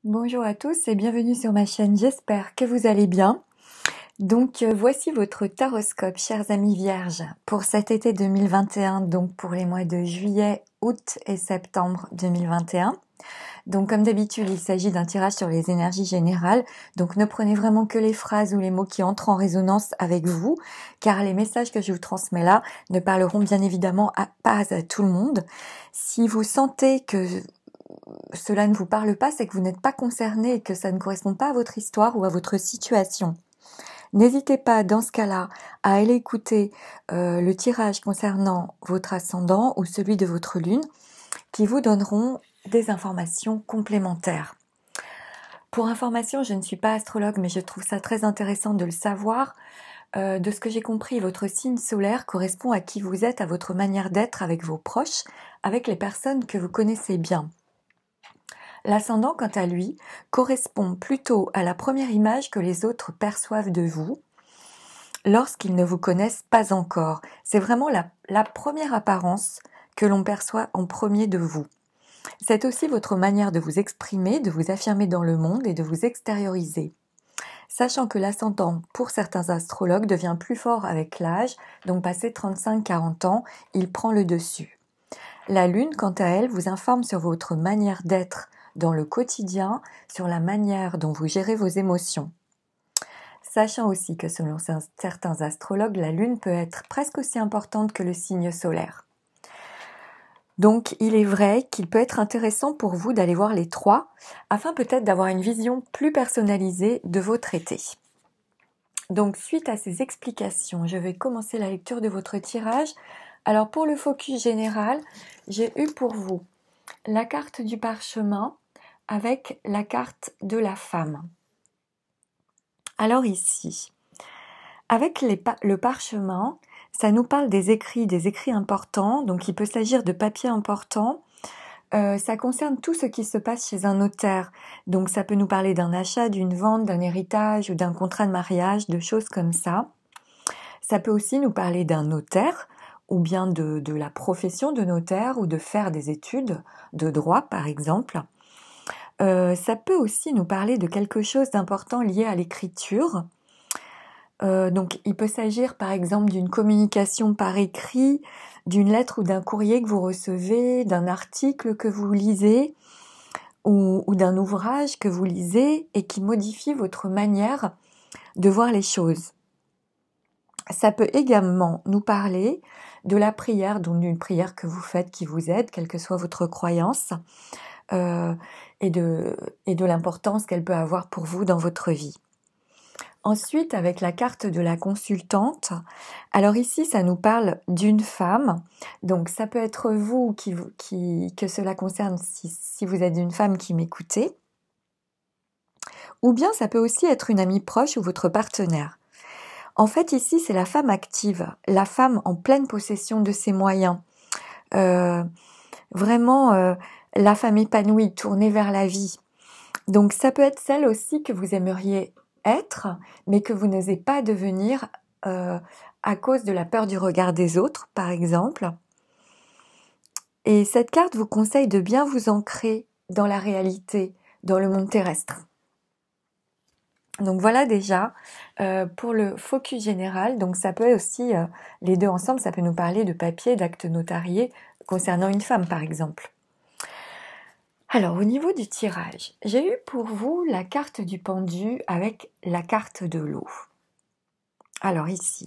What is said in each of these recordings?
Bonjour à tous et bienvenue sur ma chaîne, j'espère que vous allez bien. Voici votre taroscope, chers amis vierges, pour cet été 2021, donc pour les mois de juillet, août et septembre 2021. Donc comme d'habitude, il s'agit d'un tirage sur les énergies générales, donc ne prenez vraiment que les phrases ou les mots qui entrent en résonance avec vous, car les messages que je vous transmets là ne parleront bien évidemment pas à tout le monde. Si vous sentez que cela ne vous parle pas, c'est que vous n'êtes pas concerné et que ça ne correspond pas à votre histoire ou à votre situation. N'hésitez pas dans ce cas-là à aller écouter le tirage concernant votre ascendant ou celui de votre lune qui vous donneront des informations complémentaires. Pour information, je ne suis pas astrologue, mais je trouve ça très intéressant de le savoir. De ce que j'ai compris, votre signe solaire correspond à qui vous êtes, à votre manière d'être avec vos proches, avec les personnes que vous connaissez bien. L'ascendant, quant à lui, correspond plutôt à la première image que les autres perçoivent de vous lorsqu'ils ne vous connaissent pas encore. C'est vraiment la première apparence que l'on perçoit en premier de vous. C'est aussi votre manière de vous exprimer, de vous affirmer dans le monde et de vous extérioriser. Sachant que l'ascendant, pour certains astrologues, devient plus fort avec l'âge, donc passé 35-40 ans, il prend le dessus. La lune, quant à elle, vous informe sur votre manière d'être dans le quotidien, sur la manière dont vous gérez vos émotions. Sachant aussi que selon certains astrologues, la lune peut être presque aussi importante que le signe solaire. Donc il est vrai qu'il peut être intéressant pour vous d'aller voir les trois, afin peut-être d'avoir une vision plus personnalisée de votre été. Donc suite à ces explications, je vais commencer la lecture de votre tirage. Alors pour le focus général, j'ai eu pour vous la carte du parchemin avec la carte de la femme. Alors ici, avec le parchemin, ça nous parle des écrits importants, donc il peut s'agir de papiers importants. Ça concerne tout ce qui se passe chez un notaire. Donc ça peut nous parler d'un achat, d'une vente, d'un héritage ou d'un contrat de mariage, de choses comme ça. Ça peut aussi nous parler d'un notaire ou bien de la profession de notaire ou de faire des études de droit par exemple. Ça peut aussi nous parler de quelque chose d'important lié à l'écriture. Donc il peut s'agir par exemple d'une communication par écrit, d'une lettre ou d'un courrier que vous recevez, d'un article que vous lisez ou d'un ouvrage que vous lisez et qui modifie votre manière de voir les choses. Ça peut également nous parler de la prière, donc d'une prière que vous faites qui vous aide, quelle que soit votre croyance, et de l'importance qu'elle peut avoir pour vous dans votre vie. Ensuite, avec la carte de la consultante, alors ici, ça nous parle d'une femme. Donc, ça peut être vous que cela concerne si vous êtes une femme qui m'écoutez. Ou bien, ça peut aussi être une amie proche ou votre partenaire. En fait, ici, c'est la femme active, la femme en pleine possession de ses moyens. Vraiment, la femme épanouie, tournée vers la vie. Donc, ça peut être celle aussi que vous aimeriez être, mais que vous n'osez pas devenir à cause de la peur du regard des autres, par exemple. Et cette carte vous conseille de bien vous ancrer dans la réalité, dans le monde terrestre. Donc voilà déjà pour le focus général. Donc ça peut aussi, les deux ensemble, ça peut nous parler de papier, d'actes notariés concernant une femme, par exemple. Alors, au niveau du tirage, j'ai eu pour vous la carte du pendu avec la carte de l'eau. Alors ici,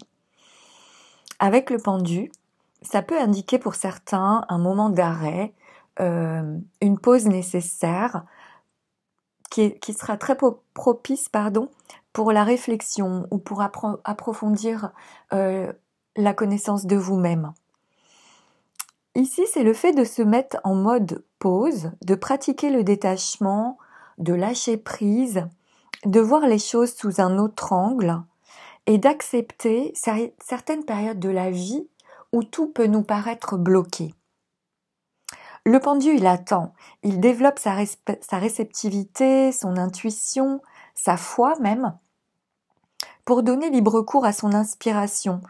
avec le pendu, ça peut indiquer pour certains un moment d'arrêt, une pause nécessaire qui sera très propice pour la réflexion ou pour approfondir la connaissance de vous-même. Ici, c'est le fait de se mettre en mode pause, de pratiquer le détachement, de lâcher prise, de voir les choses sous un autre angle et d'accepter certaines périodes de la vie où tout peut nous paraître bloqué. Le pendu, il attend, il développe sa réceptivité, son intuition, sa foi même, pour donner libre cours à son inspiration,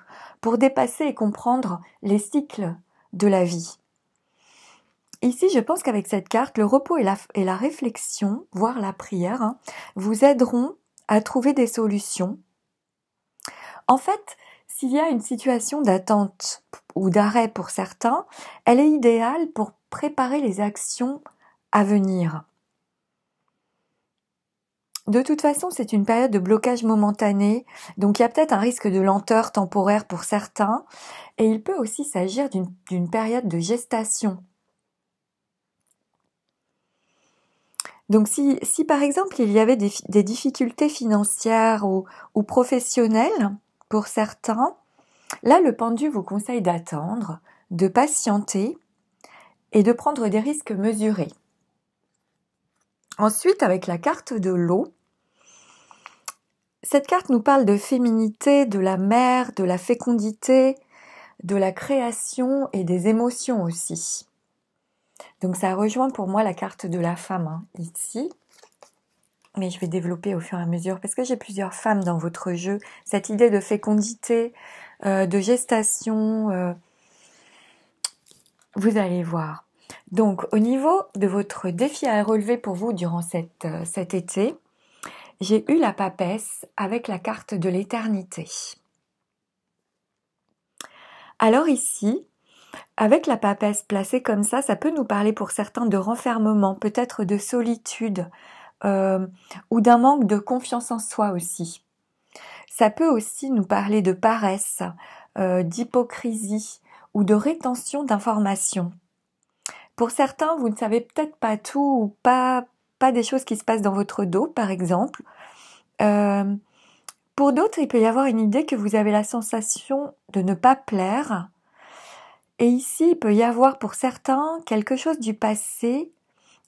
pour dépasser et comprendre les cycles de la vie. Ici, je pense qu'avec cette carte, le repos et la réflexion, voire la prière, hein, vous aideront à trouver des solutions. En fait, s'il y a une situation d'attente ou d'arrêt pour certains, elle est idéale pour préparer les actions à venir. De toute façon, c'est une période de blocage momentané, donc il y a peut-être un risque de lenteur temporaire pour certains, et il peut aussi s'agir d'une période de gestation. Donc si par exemple il y avait des difficultés financières ou professionnelles pour certains, là le pendu vous conseille d'attendre, de patienter et de prendre des risques mesurés. Ensuite, avec la carte de l'eau, cette carte nous parle de féminité, de la mer, de la fécondité, de la création et des émotions aussi. Donc ça rejoint pour moi la carte de la femme hein, ici. Mais je vais développer au fur et à mesure parce que j'ai plusieurs femmes dans votre jeu. Cette idée de fécondité, de gestation, vous allez voir. Donc au niveau de votre défi à relever pour vous durant cet été, j'ai eu la papesse avec la carte de l'éternité. Alors ici, avec la papesse placée comme ça peut nous parler pour certains de renfermement, peut-être de solitude ou d'un manque de confiance en soi aussi. Ça peut aussi nous parler de paresse, d'hypocrisie ou de rétention d'informations. Pour certains, vous ne savez peut-être pas tout ou pas des choses qui se passent dans votre dos, par exemple. Pour d'autres, il peut y avoir une idée que vous avez la sensation de ne pas plaire. Et ici, il peut y avoir pour certains quelque chose du passé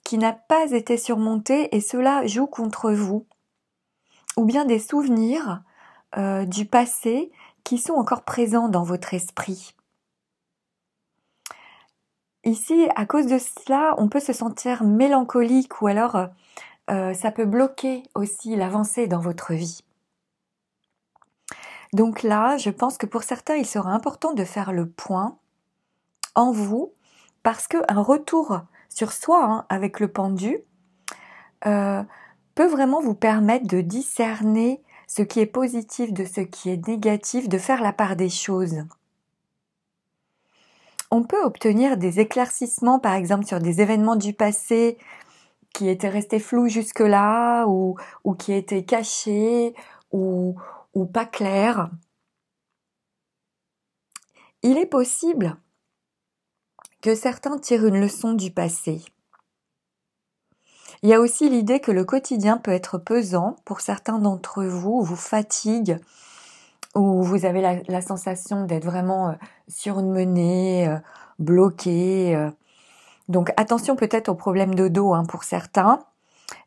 qui n'a pas été surmonté et cela joue contre vous. Ou bien des souvenirs du passé qui sont encore présents dans votre esprit. Ici, à cause de cela, on peut se sentir mélancolique ou alors ça peut bloquer aussi l'avancée dans votre vie. Donc là, je pense que pour certains, il sera important de faire le point en vous parce qu'un retour sur soi hein, avec le pendu peut vraiment vous permettre de discerner ce qui est positif de ce qui est négatif, de faire la part des choses. On peut obtenir des éclaircissements, par exemple, sur des événements du passé qui étaient restés flous jusque-là, ou qui étaient cachés, ou pas clairs. Il est possible que certains tirent une leçon du passé. Il y a aussi l'idée que le quotidien peut être pesant pour certains d'entre vous, vous fatigue, ou vous avez la sensation d'être vraiment surmené, bloqué. Donc attention peut-être aux problèmes de dos hein, pour certains.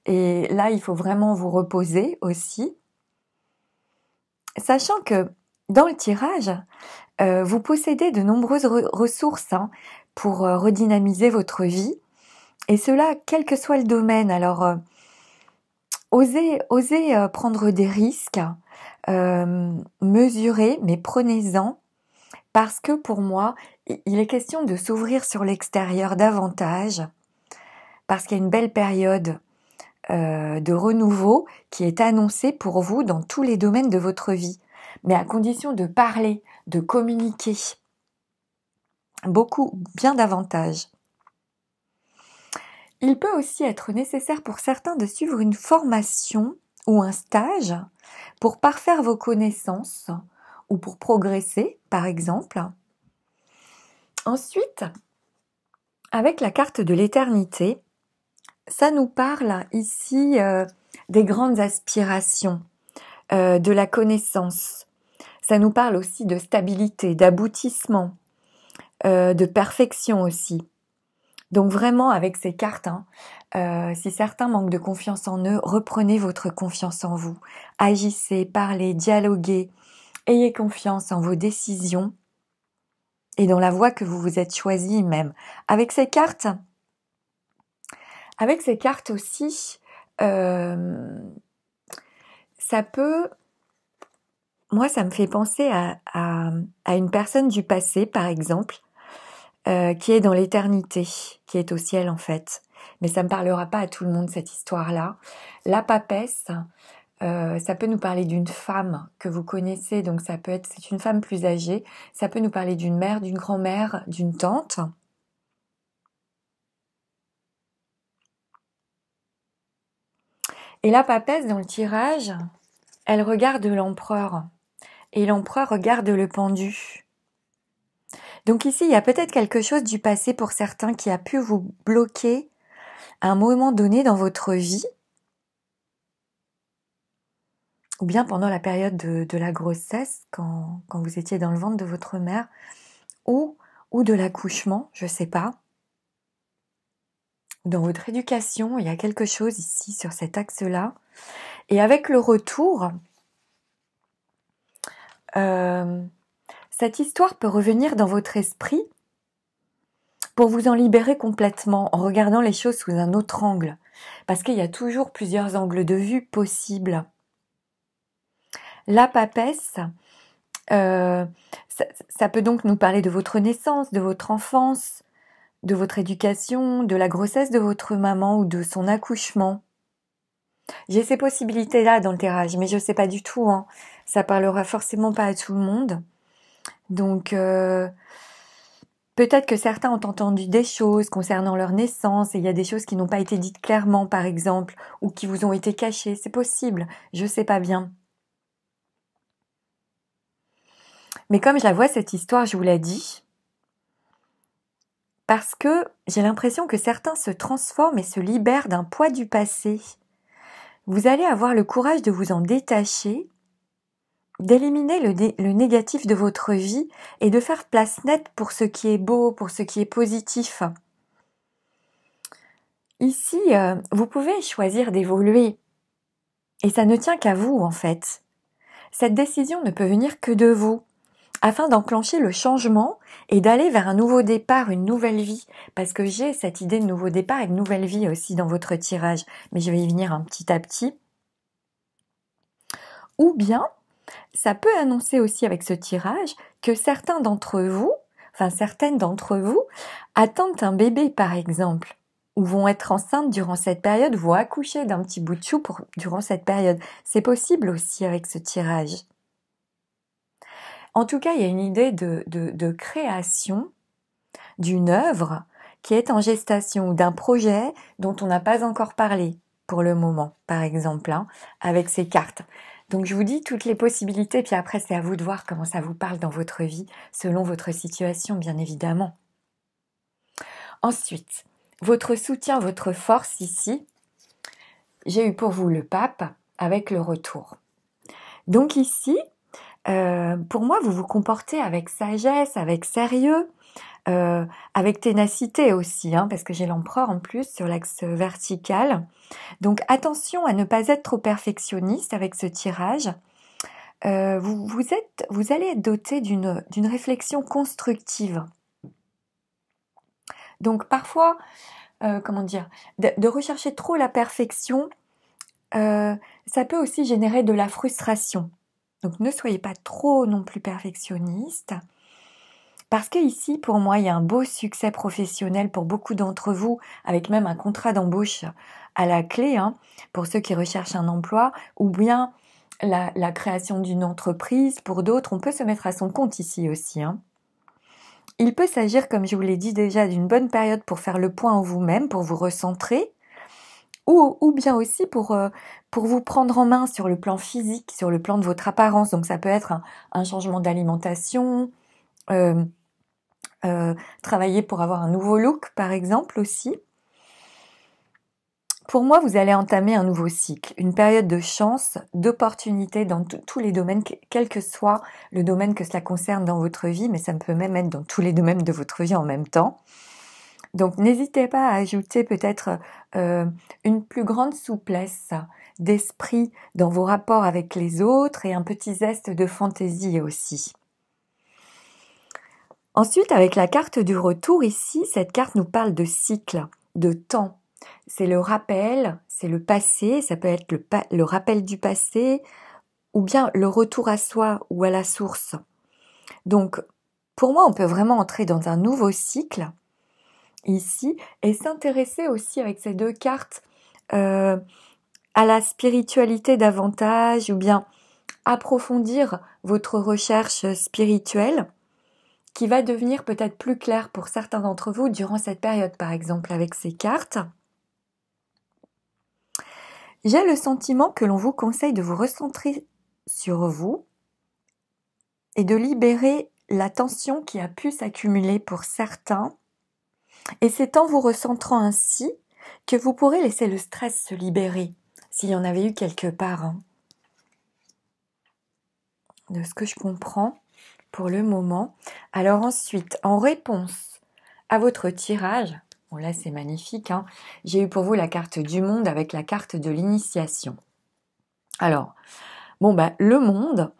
Et là, il faut vraiment vous reposer aussi. Sachant que dans le tirage, vous possédez de nombreuses ressources hein, pour redynamiser votre vie. Et cela, quel que soit le domaine. Alors, osez prendre des risques, mesurez, mais prenez-en. Parce que pour moi, il est question de s'ouvrir sur l'extérieur davantage. Parce qu'il y a une belle période de renouveau qui est annoncée pour vous dans tous les domaines de votre vie. Mais à condition de parler, de communiquer. Beaucoup, bien davantage. Il peut aussi être nécessaire pour certains de suivre une formation ou un stage pour parfaire vos connaissances ou pour progresser, par exemple. Ensuite, avec la carte de l'éternité, ça nous parle ici des grandes aspirations, de la connaissance. Ça nous parle aussi de stabilité, d'aboutissement, de perfection aussi. Donc vraiment avec ces cartes, si certains manquent de confiance en eux, reprenez votre confiance en vous. Agissez, parlez, dialoguez, ayez confiance en vos décisions et dans la voie que vous vous êtes choisie même. Avec ces cartes aussi, ça peut... Moi, ça me fait penser à une personne du passé, par exemple, qui est dans l'éternité, qui est au ciel en fait. Mais ça ne parlera pas à tout le monde cette histoire-là. La papesse, ça peut nous parler d'une femme que vous connaissez, donc c'est une femme plus âgée. Ça peut nous parler d'une mère, d'une grand-mère, d'une tante. Et la papesse, dans le tirage, elle regarde l'empereur. Et l'empereur regarde le pendu. Donc ici, il y a peut-être quelque chose du passé pour certains qui a pu vous bloquer à un moment donné dans votre vie, ou bien pendant la période de la grossesse, quand vous étiez dans le ventre de votre mère, ou de l'accouchement, je sais pas. Dans votre éducation, il y a quelque chose ici sur cet axe-là. Et avec le retour, cette histoire peut revenir dans votre esprit pour vous en libérer complètement en regardant les choses sous un autre angle. Parce qu'il y a toujours plusieurs angles de vue possibles. La papesse, ça peut donc nous parler de votre naissance, de votre enfance, de votre éducation, de la grossesse de votre maman ou de son accouchement. J'ai ces possibilités-là dans le tirage, mais je ne sais pas du tout. Hein. Ça parlera forcément pas à tout le monde. Donc, peut-être que certains ont entendu des choses concernant leur naissance et il y a des choses qui n'ont pas été dites clairement, par exemple, ou qui vous ont été cachées. C'est possible, je ne sais pas bien. Mais comme je la vois, cette histoire, je vous l'ai dit, parce que j'ai l'impression que certains se transforment et se libèrent d'un poids du passé. Vous allez avoir le courage de vous en détacher, d'éliminer le négatif de votre vie et de faire place nette pour ce qui est beau, pour ce qui est positif. Ici, vous pouvez choisir d'évoluer. Et ça ne tient qu'à vous, en fait. Cette décision ne peut venir que de vous, afin d'enclencher le changement et d'aller vers un nouveau départ, une nouvelle vie. Parce que j'ai cette idée de nouveau départ et de nouvelle vie aussi dans votre tirage. Mais je vais y venir un petit à petit. Ou bien, ça peut annoncer aussi avec ce tirage que certaines d'entre vous, attendent un bébé par exemple, ou vont être enceintes durant cette période, vont accoucher d'un petit bout de chou durant cette période. C'est possible aussi avec ce tirage. En tout cas, il y a une idée de création d'une œuvre qui est en gestation ou d'un projet dont on n'a pas encore parlé pour le moment, par exemple, avec ces cartes. Donc je vous dis toutes les possibilités, puis après c'est à vous de voir comment ça vous parle dans votre vie, selon votre situation bien évidemment. Ensuite, votre soutien, votre force ici, j'ai eu pour vous le pape avec le retour. Donc ici, pour moi, vous vous comportez avec sagesse, avec sérieux, avec ténacité aussi, parce que j'ai l'empereur en plus sur l'axe vertical. Donc attention à ne pas être trop perfectionniste avec ce tirage. Vous allez être doté d'une réflexion constructive. Donc parfois, de rechercher trop la perfection, ça peut aussi générer de la frustration. Donc ne soyez pas trop non plus perfectionniste. Parce que ici, pour moi, il y a un beau succès professionnel pour beaucoup d'entre vous, avec même un contrat d'embauche à la clé, pour ceux qui recherchent un emploi, ou bien la création d'une entreprise. Pour d'autres, on peut se mettre à son compte ici aussi. Il peut s'agir, comme je vous l'ai dit déjà, d'une bonne période pour faire le point en vous-même, pour vous recentrer, ou bien aussi pour vous prendre en main sur le plan physique, sur le plan de votre apparence. Donc ça peut être un changement d'alimentation, travailler pour avoir un nouveau look par exemple aussi. Pour moi, vous allez entamer un nouveau cycle, une période de chance, d'opportunité dans tous les domaines, quel que soit le domaine que cela concerne dans votre vie, mais ça peut même être dans tous les domaines de votre vie en même temps. Donc n'hésitez pas à ajouter peut-être une plus grande souplesse d'esprit dans vos rapports avec les autres et un petit zeste de fantaisie aussi. Ensuite, avec la carte du retour ici, cette carte nous parle de cycle, de temps. C'est le rappel, c'est le passé, ça peut être le rappel du passé ou bien le retour à soi ou à la source. Donc, Pour moi, on peut vraiment entrer dans un nouveau cycle ici et s'intéresser aussi avec ces deux cartes à la spiritualité davantage ou bien approfondir votre recherche spirituelle qui va devenir peut-être plus claire pour certains d'entre vous durant cette période, par exemple avec ces cartes. J'ai le sentiment que l'on vous conseille de vous recentrer sur vous et de libérer la tension qui a pu s'accumuler pour certains. Et c'est en vous recentrant ainsi que vous pourrez laisser le stress se libérer, s'il y en avait eu quelque part. Hein. De ce que je comprends pour le moment. Alors ensuite, en réponse à votre tirage, bon là c'est magnifique, hein, j'ai eu pour vous la carte du monde avec la carte de l'initiation. Alors, le monde,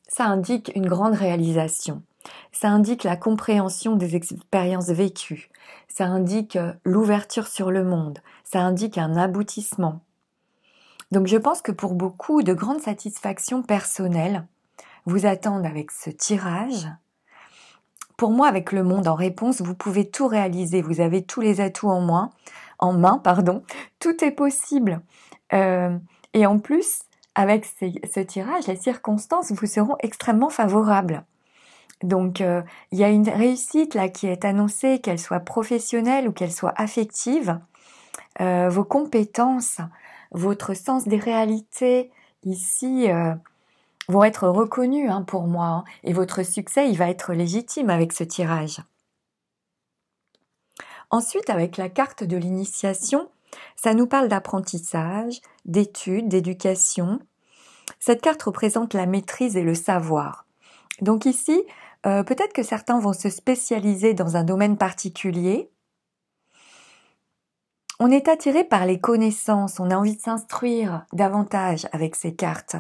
ça indique une grande réalisation. Ça indique la compréhension des expériences vécues. Ça indique l'ouverture sur le monde. Ça indique un aboutissement. Donc je pense que pour beaucoup, de grandes satisfactions personnelles vous attendent avec ce tirage. Pour moi, avec le monde en réponse, vous pouvez tout réaliser. Vous avez tous les atouts en main. Tout est possible. Et en plus, avec ce tirage, les circonstances vous seront extrêmement favorables. Donc, il y a une réussite là qui est annoncée, qu'elle soit professionnelle ou qu'elle soit affective. Vos compétences, votre sens des réalités ici vont être reconnus pour moi. Hein, et votre succès, il va être légitime avec ce tirage. Ensuite, avec la carte de l'initiation, ça nous parle d'apprentissage, d'études, d'éducation. Cette carte représente la maîtrise et le savoir. Donc ici, peut-être que certains vont se spécialiser dans un domaine particulier. On est attiré par les connaissances, on a envie de s'instruire davantage avec ces cartes.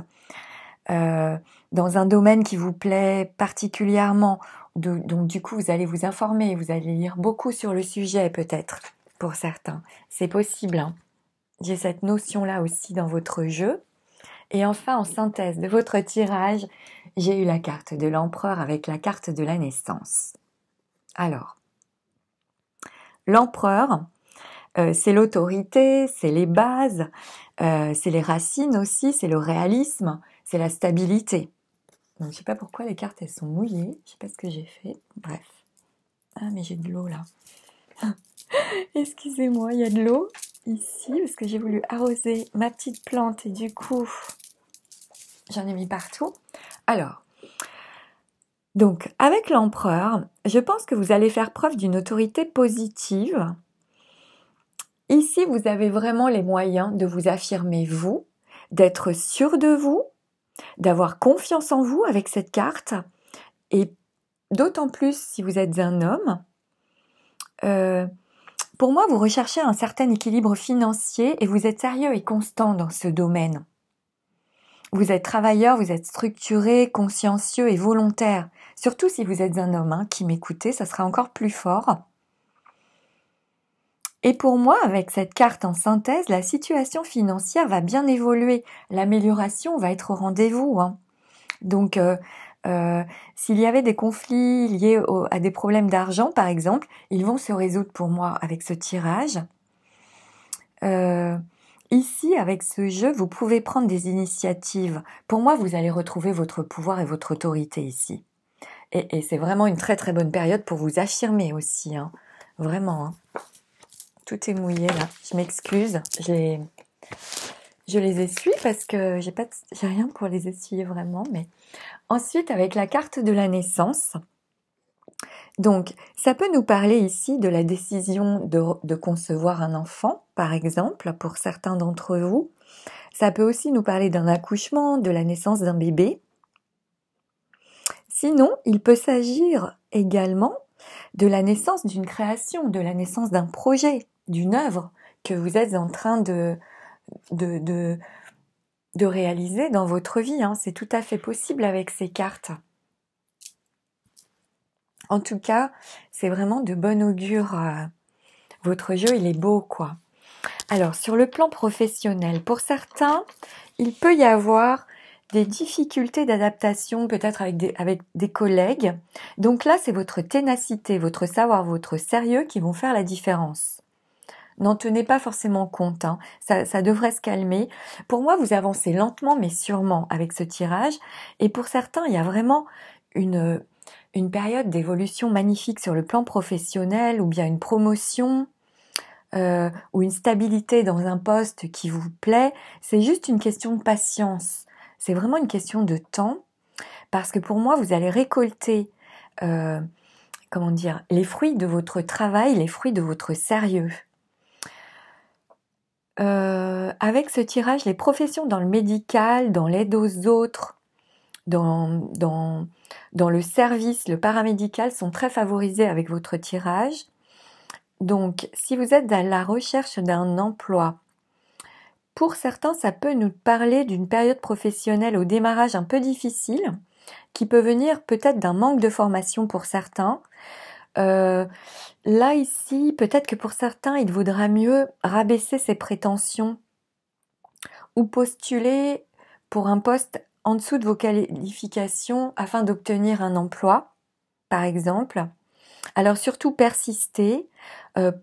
Dans un domaine qui vous plaît particulièrement, donc du coup vous allez vous informer, vous allez lire beaucoup sur le sujet peut-être, pour certains. C'est possible, hein. J'ai cette notion-là aussi dans votre jeu. Et enfin, en synthèse de votre tirage, j'ai eu la carte de l'empereur avec la carte de la naissance. Alors, l'empereur, c'est l'autorité, c'est les bases, c'est les racines aussi, c'est le réalisme, c'est la stabilité. Donc, je sais pas pourquoi les cartes, elles sont mouillées. Je sais pas ce que j'ai fait. Bref. Ah, mais j'ai de l'eau là. Excusez-moi, il y a de l'eau ici parce que j'ai voulu arroser ma petite plante et du coup, j'en ai mis partout. Alors, donc, avec l'empereur, je pense que vous allez faire preuve d'une autorité positive. Ici, vous avez vraiment les moyens de vous affirmer vous, d'être sûr de vous, d'avoir confiance en vous avec cette carte. Et d'autant plus si vous êtes un homme. Pour moi, vous recherchez un certain équilibre financier et vous êtes sérieux et constant dans ce domaine. Vous êtes travailleur, vous êtes structuré, consciencieux et volontaire. Surtout si vous êtes un homme qui m'écoutez, ça sera encore plus fort. Et pour moi, avec cette carte en synthèse, la situation financière va bien évoluer. L'amélioration va être au rendez-vous. Donc, s'il y avait des conflits liés à des problèmes d'argent, par exemple, ils vont se résoudre pour moi avec ce tirage. Ici, avec ce jeu, vous pouvez prendre des initiatives. Pour moi, vous allez retrouver votre pouvoir et votre autorité ici. Et c'est vraiment une très très bonne période pour vous affirmer aussi. Vraiment. Tout est mouillé là. Je m'excuse. Je les essuie parce que j'ai rien pour les essuyer vraiment. Mais ensuite, avec la carte de la naissance. Donc, ça peut nous parler ici de la décision de concevoir un enfant, par exemple, pour certains d'entre vous. Ça peut aussi nous parler d'un accouchement, de la naissance d'un bébé. Sinon, il peut s'agir également de la naissance d'une création, de la naissance d'un projet, d'une œuvre que vous êtes en train de réaliser dans votre vie. C'est tout à fait possible avec ces cartes. En tout cas, c'est vraiment de bon augure. Votre jeu, il est beau, quoi. Alors, sur le plan professionnel, pour certains, il peut y avoir des difficultés d'adaptation, peut-être avec des collègues. Donc là, c'est votre ténacité, votre savoir, votre sérieux qui vont faire la différence. N'en tenez pas forcément compte, hein. Ça devrait se calmer. Pour moi, vous avancez lentement mais sûrement avec ce tirage. Et pour certains, il y a vraiment une période d'évolution magnifique sur le plan professionnel ou bien une promotion ou une stabilité dans un poste qui vous plaît. C'est juste une question de patience. C'est vraiment une question de temps parce que pour moi, vous allez récolter les fruits de votre travail, les fruits de votre sérieux. Avec ce tirage, les professions dans le médical, dans l'aide aux autres, dans le service, le paramédical sont très favorisés avec votre tirage. Donc, si vous êtes à la recherche d'un emploi, pour certains, ça peut nous parler d'une période professionnelle au démarrage un peu difficile, qui peut venir peut-être d'un manque de formation pour certains. Là, ici, peut-être que pour certains, il vaudra mieux rabaisser ses prétentions ou postuler pour un poste en dessous de vos qualifications afin d'obtenir un emploi, par exemple. Alors surtout persistez,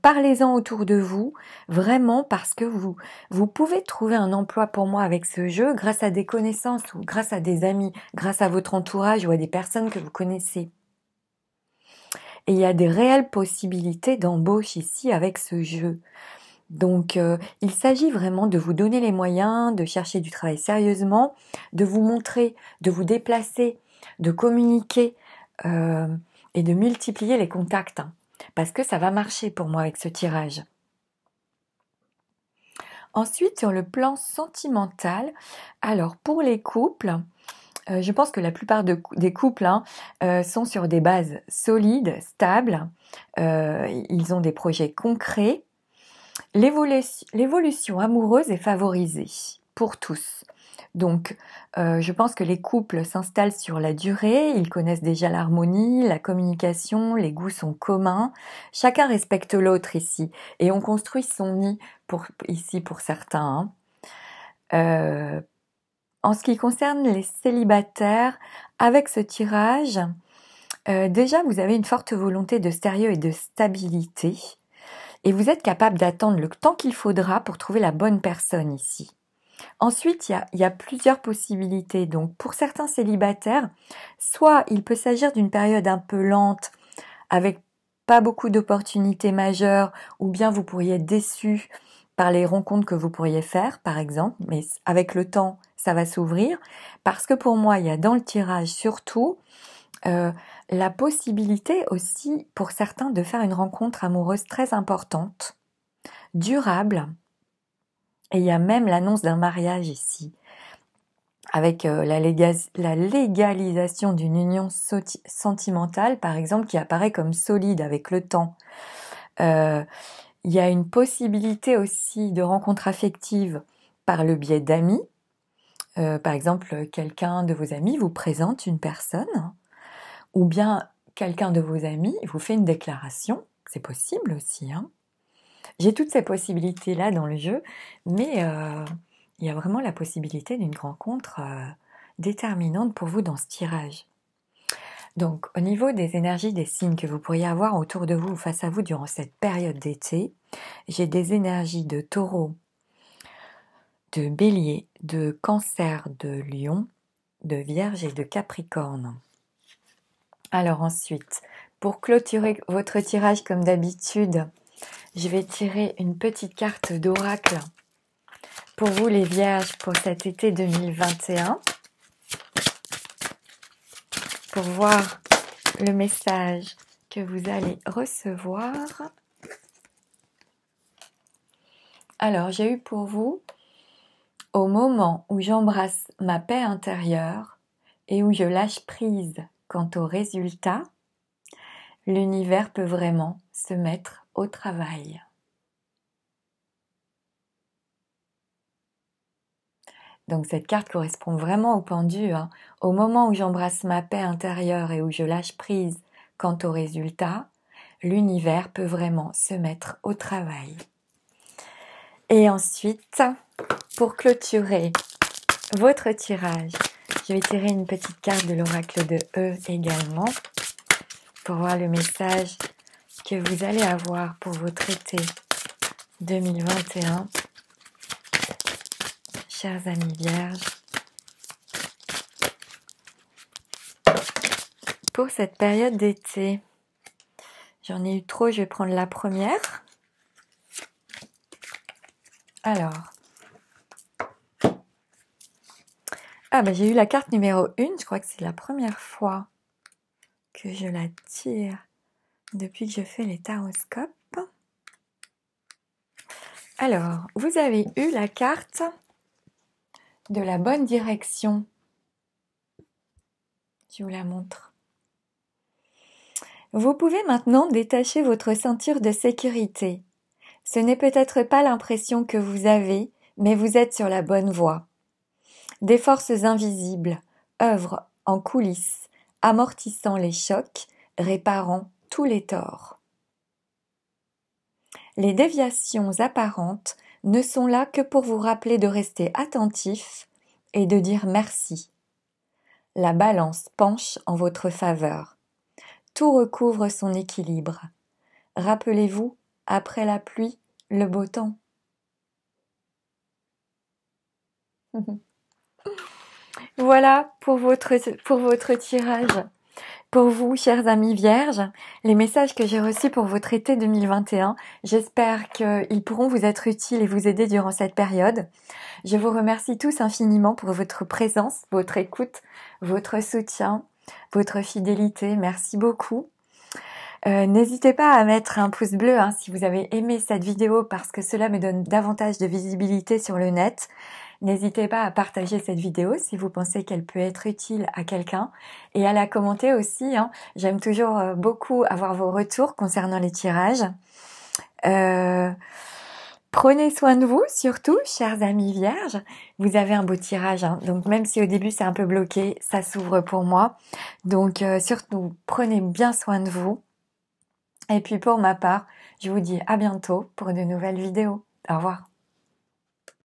parlez-en autour de vous, vraiment parce que vous pouvez trouver un emploi pour moi avec ce jeu grâce à des connaissances ou grâce à des amis, grâce à votre entourage ou à des personnes que vous connaissez. Et il y a des réelles possibilités d'embauche ici avec ce jeu. Donc il s'agit vraiment de vous donner les moyens, de chercher du travail sérieusement, de vous montrer, de vous déplacer, de communiquer et de multiplier les contacts. Parce que ça va marcher pour moi avec ce tirage. Ensuite, sur le plan sentimental, alors pour les couples, je pense que la plupart des couples sont sur des bases solides, stables, ils ont des projets concrets. L'évolution amoureuse est favorisée pour tous. Donc, je pense que les couples s'installent sur la durée, ils connaissent déjà l'harmonie, la communication, les goûts sont communs. Chacun respecte l'autre ici et on construit son nid pour certains. En ce qui concerne les célibataires, avec ce tirage, déjà vous avez une forte volonté de sérieux et de stabilité et vous êtes capable d'attendre le temps qu'il faudra pour trouver la bonne personne ici. Ensuite, il y a plusieurs possibilités. Donc, pour certains célibataires, soit il peut s'agir d'une période un peu lente, avec pas beaucoup d'opportunités majeures, ou bien vous pourriez être déçu par les rencontres que vous pourriez faire, par exemple, mais avec le temps, ça va s'ouvrir. Parce que pour moi, il y a dans le tirage surtout la possibilité aussi, pour certains, de faire une rencontre amoureuse très importante, durable. Et il y a même l'annonce d'un mariage ici, avec la légalisation d'une union sentimentale, par exemple, qui apparaît comme solide avec le temps. Il y a une possibilité aussi de rencontre affective par le biais d'amis. Par exemple, quelqu'un de vos amis vous présente une personne, ou bien quelqu'un de vos amis vous fait une déclaration. C'est possible aussi, hein. J'ai toutes ces possibilités-là dans le jeu, mais il y a vraiment la possibilité d'une rencontre déterminante pour vous dans ce tirage. Donc, au niveau des énergies des signes que vous pourriez avoir autour de vous ou face à vous durant cette période d'été, j'ai des énergies de Taureau, de Bélier, de Cancer, de Lion, de Vierge et de Capricorne. Alors ensuite, pour clôturer votre tirage comme d'habitude, je vais tirer une petite carte d'oracle pour vous les Vierges pour cet été 2021. Pour voir le message que vous allez recevoir. Alors, j'ai eu pour vous, au moment où j'embrasse ma paix intérieure et où je lâche prise quant au résultat, l'univers peut vraiment se mettre au travail. Donc cette carte correspond vraiment au pendu. Au moment où j'embrasse ma paix intérieure et où je lâche prise quant au résultat, l'univers peut vraiment se mettre au travail. Et ensuite, pour clôturer votre tirage Je vais tirer une petite carte de l'oracle de E également pour voir le message que vous allez avoir pour votre été 2021. Chers amis vierges, pour cette période d'été, j'en ai eu trop, je vais prendre la première. Alors, j'ai eu la carte numéro 1, je crois que c'est la première fois que je la tire depuis que je fais les taroscopes. Alors, vous avez eu la carte de la bonne direction. Je vous la montre. Vous pouvez maintenant détacher votre ceinture de sécurité. Ce n'est peut-être pas l'impression que vous avez, mais vous êtes sur la bonne voie. Des forces invisibles œuvrent en coulisses, amortissant les chocs, réparant tous les torts. Les déviations apparentes ne sont là que pour vous rappeler de rester attentif et de dire merci. La balance penche en votre faveur. Tout recouvre son équilibre. Rappelez-vous, après la pluie, le beau temps. Voilà pour votre tirage. Pour vous, chers amis vierges, les messages que j'ai reçus pour votre été 2021, j'espère qu'ils pourront vous être utiles et vous aider durant cette période. Je vous remercie tous infiniment pour votre présence, votre écoute, votre soutien, votre fidélité. Merci beaucoup. N'hésitez pas à mettre un pouce bleu si vous avez aimé cette vidéo parce que cela me donne davantage de visibilité sur le net. N'hésitez pas à partager cette vidéo si vous pensez qu'elle peut être utile à quelqu'un et à la commenter aussi. J'aime toujours beaucoup avoir vos retours concernant les tirages. Prenez soin de vous, surtout, chers amis vierges. Vous avez un beau tirage, donc même si au début c'est un peu bloqué, ça s'ouvre pour moi. Donc surtout, prenez bien soin de vous. Et puis pour ma part, je vous dis à bientôt pour de nouvelles vidéos. Au revoir.